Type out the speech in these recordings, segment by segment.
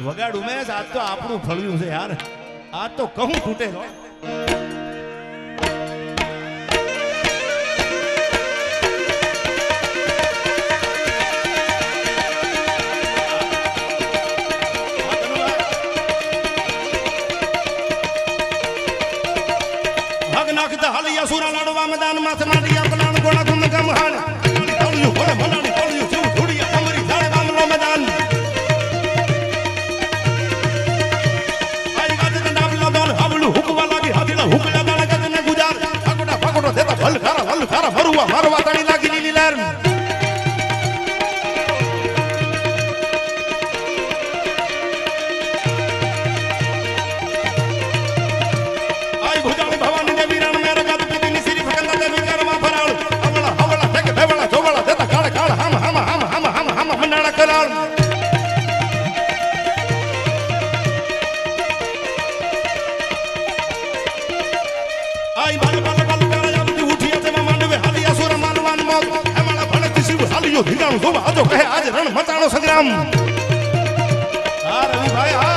વગાડ ઉમેશ આજ તો આપણું ફળ્યું છે યાર આજ તો કહું તૂટે હગ નાખતા હાલિયા સુરા લાડવા મેદાન માથે માંડિયા પલાણ ગોળા ગુમ ગમ હાણ તળિયું ભલે ભલાણી તળિયું જીવ ધોડિયા અમરી જાણે વામનો મેદાન આઈ ગાત ને ડાબલા દોર હાવલું હુકવા લાગી હાથીલા હુકલા દાણે ગદને ગુજાર ફાગોડા ફાગોડો દેતા ભલ ખારા ભરવા મારવા તણી લાગી લીલી લહેર આઈ ભુજાણી ભવાની દેવી રણ મેર ગાત પીતીની સિરી ફકંદા દેવી કરમાં ફરાળ અવળા હવળા ઠેકે ભેવળા જોવળા દેતા કાળ કાળ હમ મંડાણા કરાળ આઈ બાલ બાલ બાલ કાળા આવતી ઉઠી છે માંડવે હાલિયા સુર માનવાન મોત એમાળા ભણતી શિવ હાલિયો ધીરાણું જોવા આજો કહે આજ રણ મચાણો સંગ્રામ હા રવિભાઈ હા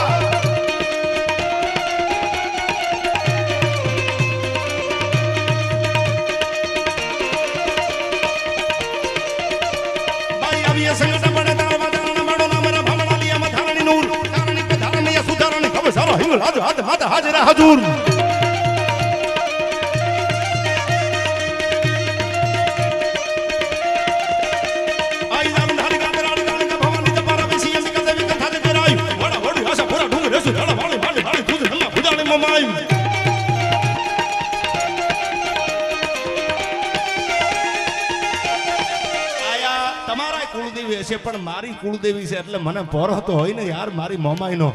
ભાઈ આવીએ સંગઠ બને તાળવા જાણના માડો ના મરા ભમણા લિયા મથારણી નૂર તારણી પે ધારણીયા સુધારણી ખબર સારો હિંગલ હાજ હાથ માતા હાજરા હજૂર તમારા કુળદેવી હશે પણ મારી કુળદેવી છે એટલે મને ભરો તો હોય ને યાર મારી મોમાઈનો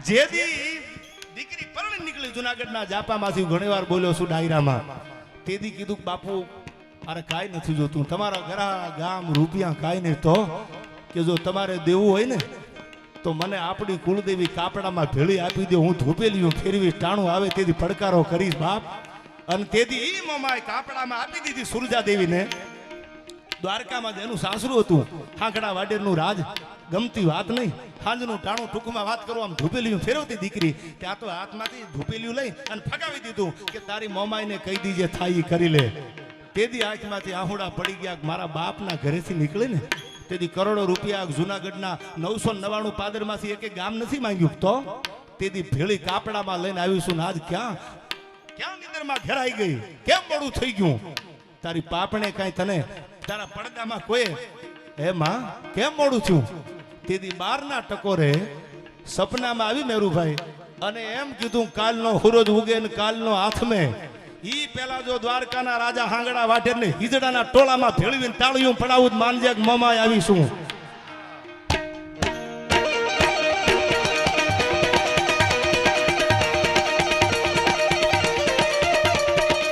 જેદી દીકરી પરણી નીકળી જુનાગઢના જાપામાંથી ઘણી વાર બોલ્યો છું ડાયરામાં તેદી કીધું કે બાપુ મારે કાંઈ નથી જોતું તમારા ઘરા ગામ રૂપિયા કાંઈ નહીં તો કે જો તમારે દેવું હોય ને તો મને આપણી કુળદેવી કાપડામાં ભેળી આપી દે હું ધોપેલીઓ ફેરવી ટાણું આવે તેથી પડકારો કરીશ બાપ અને તેથી ઈ મોમાએ કાપડામાં આપી દીધી સુરજા દેવીને દ્વારકામાં જેનું સાસરું હતું હાંકડા વાડેરનું રાજ ગમતી વાત નહીં હાંજનું ટાણું ટૂંકમાં વાત કરો આમ ધૂપેલીયું ફેરવતી દીકરી ત્યાં તો હાથમાંથી ધૂપેલીયું લઈ અને ફગાવી દીધું કે તારી મોમાઈને કહી દીજે થાય કરી લે તેદી આંખમાંથી આહુડા પડી ગયા મારા બાપના ઘરેથી નીકળે ને તેથી કરોડો રૂપિયા જુનાગઢના 999 પાદરમાંથી એક ગામ નથી માંગ્યું તો તેથી ભેળી કાપડામાં લઈને આવીશું આજ ક્યાં નિંદરમાં ઘેરાઈ ગઈ કેમ મોડું થઈ ગયું તારી પાપણે કાંઈ તને તારા પડદામાં કોઈ હે માં કેમ મોડું થયું તેથી 12ના ટકોરે સપનામાં આવી મેરુભાઈ અને એમ કીધું કાલનો હુરોજ ઉગે ને કાલનો હાથમે ઈ પેલા જો દ્વારકાના રાજા હાંગડા વાઢેરને હિજડાના ટોળામાં ભેળવીને તાળીઓ પડાવું માનજે મોમાય આવીશું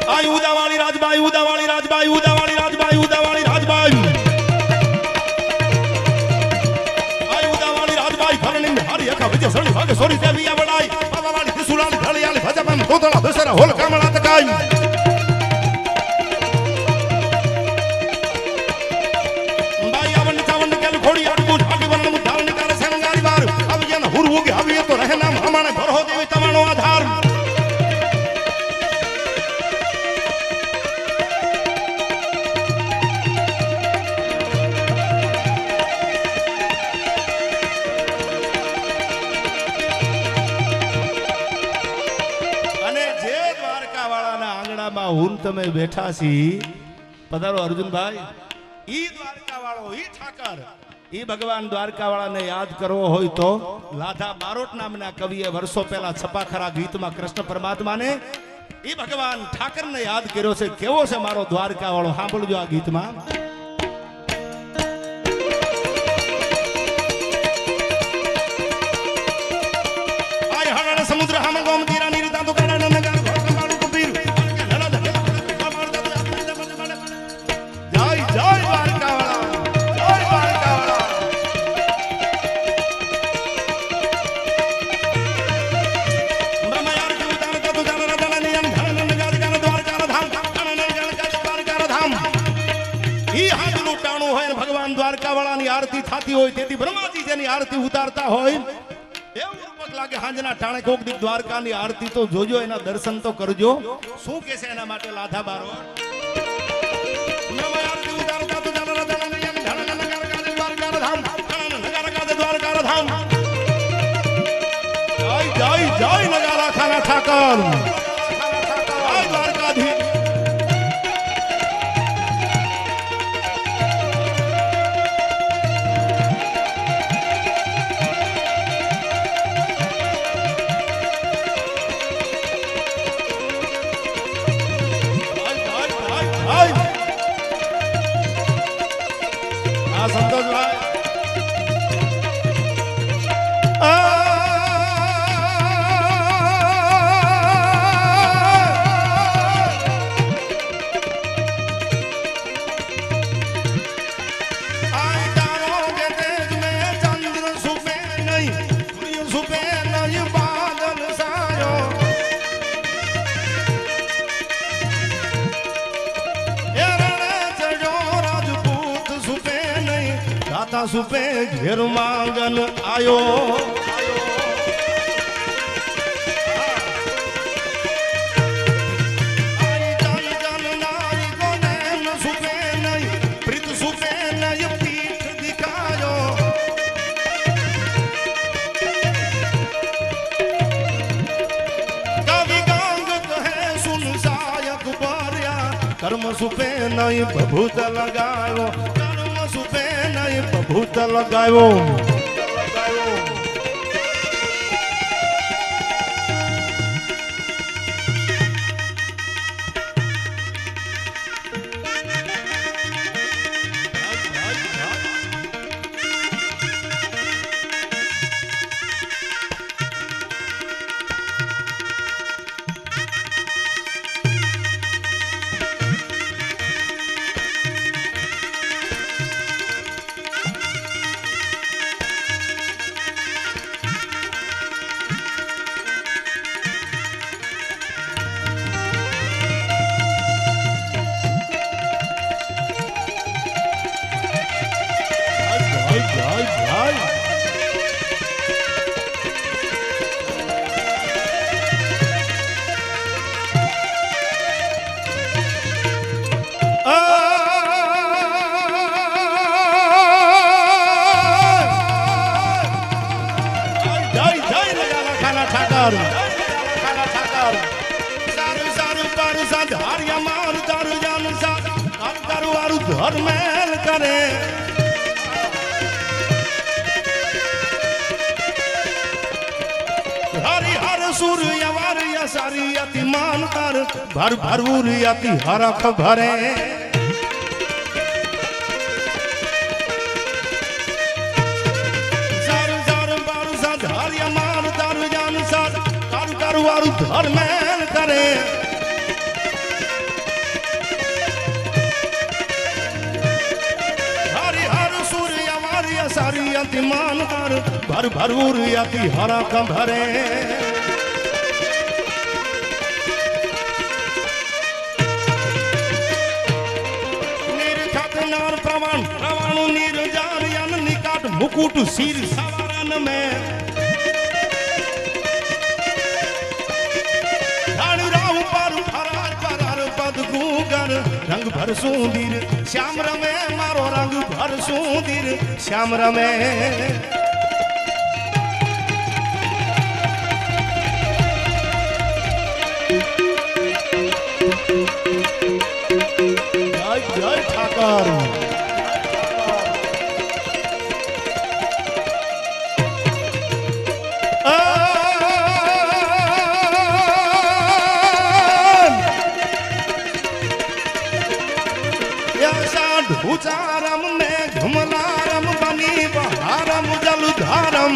આઈ ઉદાવાળી રાજબાઈ ઉદાવાળી રાજબાઈ ઉદાવાળી રાજબાઈ ઉદાવાળી રાજબાઈ આઈ ઉદાવાળી રાજબાઈ ફરણી હારી અખા વિજય સળી ભાગે સોરી દેવી આવડાઈ બાબાવાળી ત્રિશુલાળી ઢળિયાળી ભજપમ તોતળા દસરા હોલ કામળા તકાઈ બાઈ આવન ચાવન કેલ ખોડી આડબુજ આડી વન મુધારણી કાલે સંગારી બાર અવિયન હુરવુગે અવિય તો રહે નામ હમાણે ભરહો દેવી તમારો આધાર હું તમે બેઠા છી પધારો અર્જુનભાઈ ઈ દ્વારકા વાળો ઈ ઠાકર ઈ ભગવાન દ્વારકા વાળાને યાદ કરવો હોય તો લાધા બારોટ નામના કવિએ વર્ષો પહેલા છપાખરા ગીતમાં કૃષ્ણ પરમાત્માને ઈ ભગવાન ઠાકરને યાદ કર્યો છે કેવો છે મારો દ્વારકા વાળો સાંભળજો આ ગીતમાં આય હરણ સમુદ્ર હમ ગોમતી રાની રીતા તો કરણ નગર દ્વારકા વાળાની આરતી થતી હોય તેથી બ્રહ્માજી જેને દ્વારકાની આરતી ઉતારતા હોય એવું રૂપક લાગે હાંજના ટાણે કોક દી દ્વારકાની આરતી તો જોજો, એના દર્શન તો કરજો. શું કે છે એના માટે લાધા બારો? આરતી ઉતારતા તો દ્વારકા ધામ. જય જય નગારા ખાના ઠાકર, જય દ્વારકાધીશ. સંતોષભાઈ સુપે ઘેર માંગન આયો. કર્મ સુપે નહીં પ્રભુત લગાયો, કર્મ સુપે નહીં પ્રભુત લગાયો. भर भरूर यति हरख भरे सर सर बारू सद हरिया मान दारू जान सद कारू कारू वारू धर्मेल करे हरि हर सूर्य वारिया सारी यति मान हर भर भरूर यति हरख भरे मुकुट सिर सवारन में राहु पर फरार फरार पद गुगर रंग भर सुंदर श्याम रमे मारो रंग भर सुंदर श्याम रमे जय जय ठाकर उचारम में घुमलारम बनी बहारम जलधारम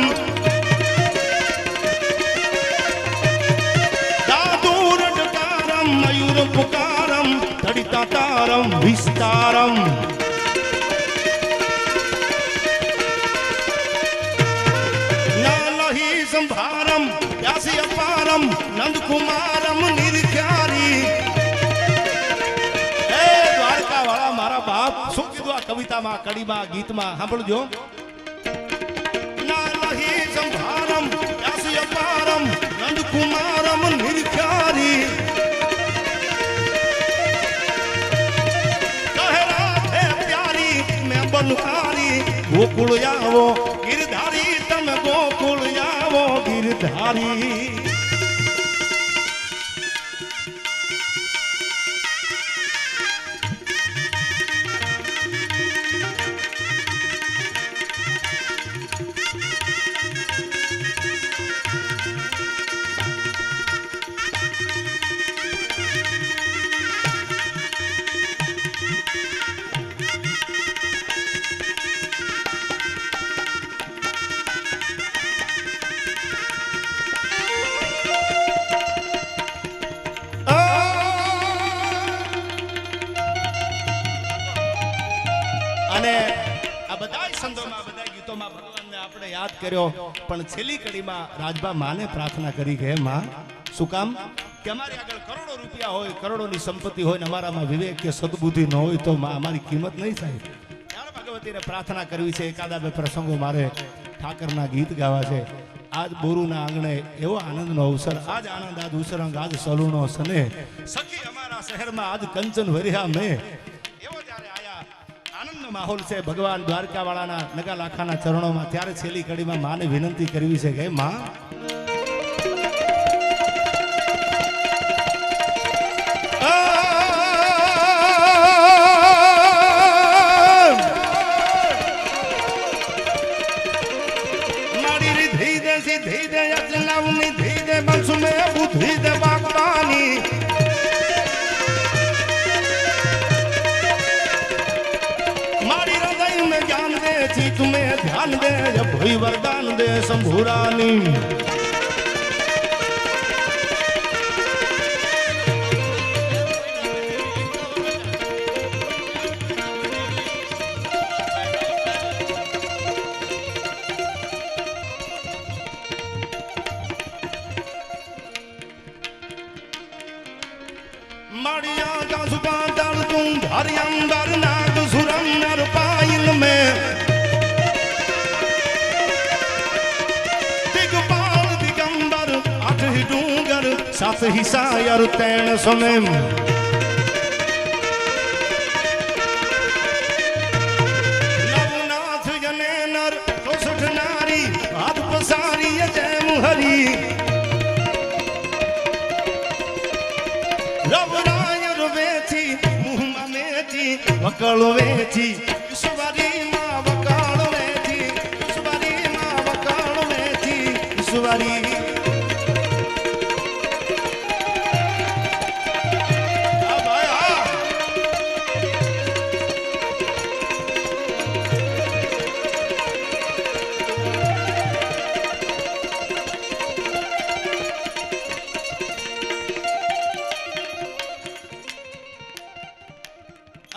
दादूर डकारम मयूर पुकारम तड़िता तारम विस्तारम नालही संभारम यासी अपारम नंद कुमारम निर्ख्यारी બાપ શું કીધું આ કવિતામાં કડીમાં ગીતમાં સાંભળજો ગોકુળ આવો ગિરધારી તમે ગોકુળ આવો ગિરધારી અને આ બધા સંતોમાં બધા ગીતોમાં ભગવાનને આપણે યાદ કર્યો પણ છેલ્લી કડીમાં રાજભા માને પ્રાર્થના કરી કે માં શું કામ કે અમારી આગળ કરોડો રૂપિયા હોય કરોડોની સંપત્તિ હોય ને અમારામાં વિવેક કે સદબુદ્ધિ ન હોય તો અમારી કિંમત નહીં થાય ત્યારે ભગવતીને પ્રાર્થના કરવી છે એકાદા બે પ્રસંગો મારે ઠાકરના ગીત ગાવા છે આજ બોરુના આંગણે એવો આનંદનો અવસર આજ આનંદ આજ ઉસરંગ આજ સલુણો સને સખી અમારા શહેરમાં આજ કંચન વરિયા મેં એવો જ્યારે આયા આનંદનો માહોલ છે ભગવાન દ્વારકા વાળાના નગા લાખાના ચરણોમાં ત્યારે છેલ્લી કડીમાં માને વિનંતી કરવી છે કે માં तुम्हें ध्यान दे जब भई वरदान दे शंभुरानी माड़िया का सुबह दल तुम धारी अंबर नाग सुरम नर पायल में डूंगर सात ही सायर तैण समय नवनाथ जने नर तो सुठ नारी हाथ पसारी जय मुहरी रवराय रुवेची मुहमा मेची वकल वेची ईश्वरी मां वकाल वेची ईश्वरी मां वकाल वेची ईश्वरी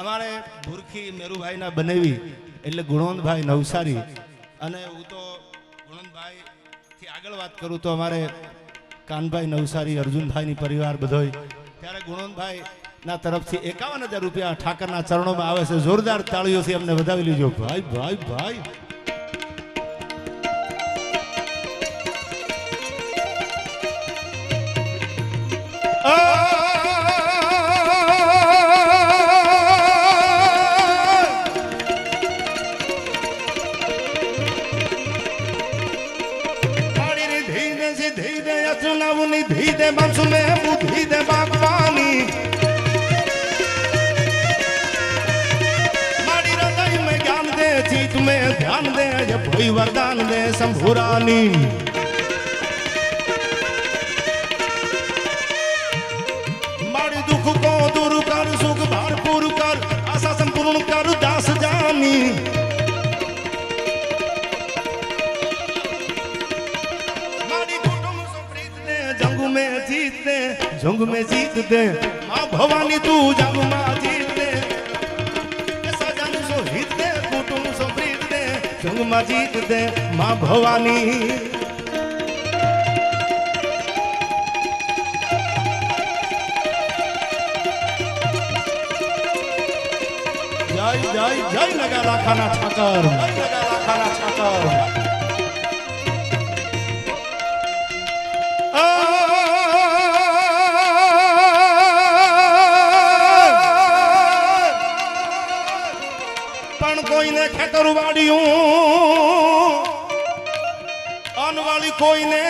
અમારે ભૂરખી મેરુભાઈના બનેવી એટલે ગુણવંતભાઈ નવસારી અને હું તો ગુણવંતભાઈથી આગળ વાત કરું તો અમારે કાનભાઈ નવસારી અર્જુનભાઈની પરિવાર બધોય ત્યારે ગુણવંતભાઈના તરફથી 51,000 રૂપિયા ઠાકરના ચરણોમાં આવે છે જોરદાર તાળીઓથી અમને વધાવી લીજો ભાઈ ભાઈ ભાઈ निधि दे बंश में बुद्धि दे बागवानी मारी हृदय में ज्ञान दे चित में ध्यान दे जब कोई वरदान दे शंभुरानी मारी दुख को दूर कर सुख भरपूर कर आशा संपूर्ण कर दास जानी जंग में जीत दे माँ भवानी तू जंग में जीत दे सजन सो हित दे कुटुंब सो प्रीत दे जंग में जीत दे माँ भवानी जय जय जय नगा लाखाना ठाकर नगा लाखाना ठाकर ખેતર વાડિયું અનવાળી કોઈને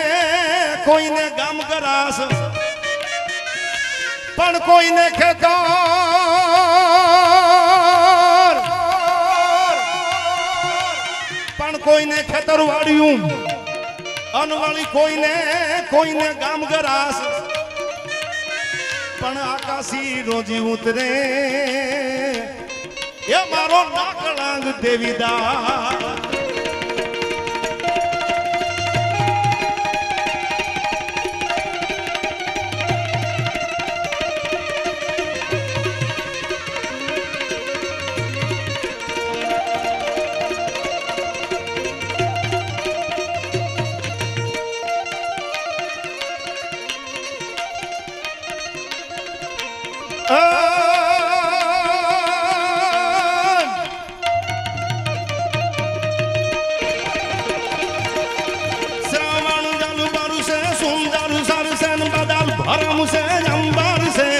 કોઈને ગામ ગરાસ પણ કોઈને ખેતર પણ કોઈને ખેતર વાળ્યું અનવાળી કોઈને કોઈને ગામ ગરાસ પણ આકાશી રોજી ઉતરે એ મારો નાકળાંગ દેવીદા ભરમ છે અંબર છે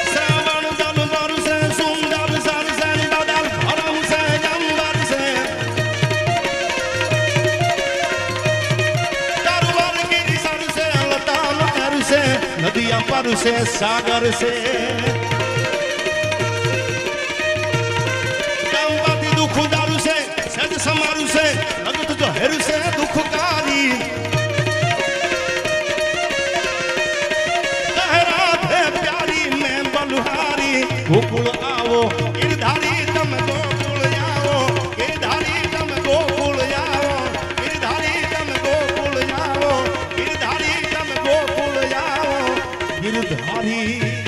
શ્રાવણ દલબર છે સુંદર સરસન બદલ ભરમ છે અંબર છે તરવર ગીરી સર છે લતામ કર છે નદિયા પર છે સાગર છે કામવાથી દુઃખ દારું છે સજ સમારું છે હેરું છે દુઃખકારી રાધે પ્યારી મેં બલહારી ગોકુળ આવો ગિરધારી તમે ગોકુળ આવો ગિરધારી તમે ગોકુળ આવો ગિરધારી તમે ગોકુળ આવો ગિરધારી તમે ગોકુળ આવો ગિરધારી